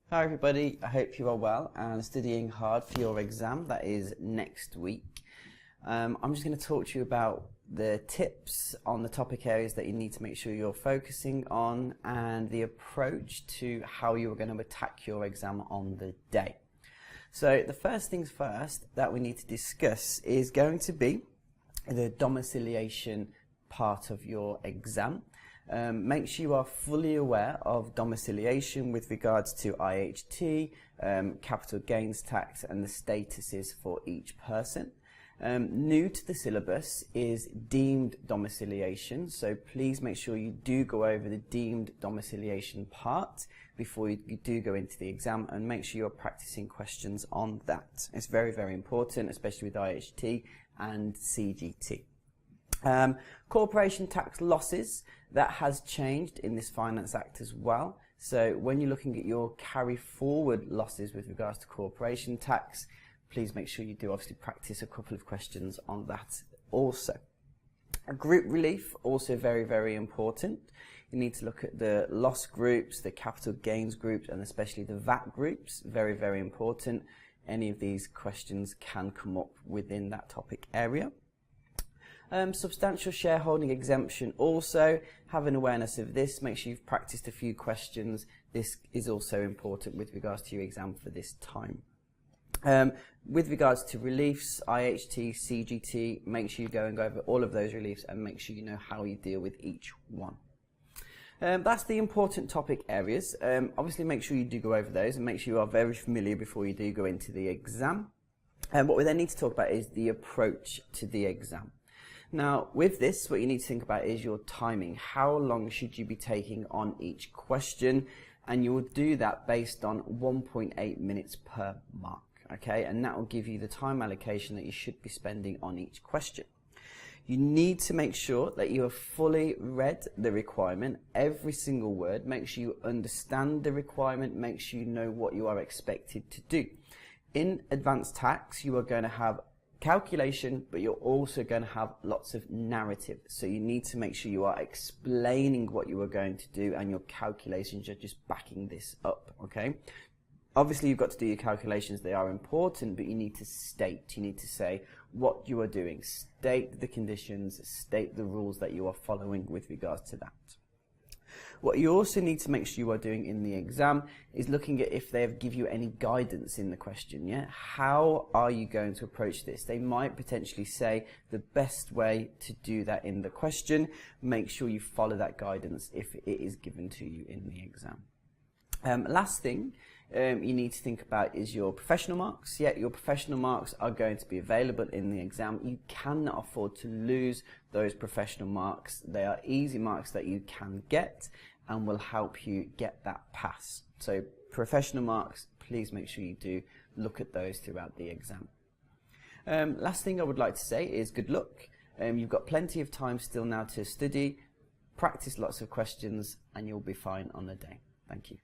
Hi everybody, I hope you are well and studying hard for your exam that is next week. I'm just going to talk to you about the tips on the topic areas that you need to make sure you're focusing on and the approach to how you're going to attack your exam on the day. So the first things first that we need to discuss is going to be the domiciliation part of your exam. Make sure you are fully aware of domiciliation with regards to IHT, capital gains tax and the statuses for each person. New to the syllabus is deemed domiciliation, so please make sure you do go over the deemed domiciliation part before you do go into the exam, and make sure you're practicing questions on that. It's very, very important, especially with IHT and CGT. Corporation tax losses, that has changed in this Finance Act as well. So when you're looking at your carry forward losses with regards to corporation tax, please make sure you do obviously practice a couple of questions on that also. Group relief, also very, very important. You need to look at the loss groups, the capital gains groups, and especially the VAT groups. Very, very important. Any of these questions can come up within that topic area. Substantial shareholding exemption, also have an awareness of this. Make sure you've practiced a few questions. This is also important with regards to your exam for this time. With regards to reliefs, IHT, CGT, make sure you go and go over all of those reliefs and make sure you know how you deal with each one. That's the important topic areas. Obviously make sure you do go over those and make sure you are very familiar before you do go into the exam. What we then need to talk about is the approach to the exam. Now, with this, what you need to think about is your timing. How long should you be taking on each question? And you will do that based on 1.8 minutes per mark, okay? And that will give you the time allocation that you should be spending on each question. You need to make sure that you have fully read the requirement, every single word. Make sure you understand the requirement. Make sure you know what you are expected to do. In advanced tax, you are going to have calculation, but you're also going to have lots of narrative. So you need to make sure you are explaining what you are going to do and your calculations are just backing this up, okay? Obviously you've got to do your calculations, they are important, but you need to state, you need to say what you are doing, state the conditions, state the rules that you are following with regards to that. What you also need to make sure you are doing in the exam is looking at if they give you any guidance in the question, yeah? How are you going to approach this? They might potentially say the best way to do that in the question. Make sure you follow that guidance if it is given to you in the exam. Last thing you need to think about is your professional marks. Yeah, your professional marks are going to be available in the exam. You cannot afford to lose those professional marks. They are easy marks that you can get and will help you get that pass. So professional marks, please make sure you do look at those throughout the exam. Last thing I would like to say is good luck. You've got plenty of time still now to study, practice lots of questions, and you'll be fine on the day. Thank you.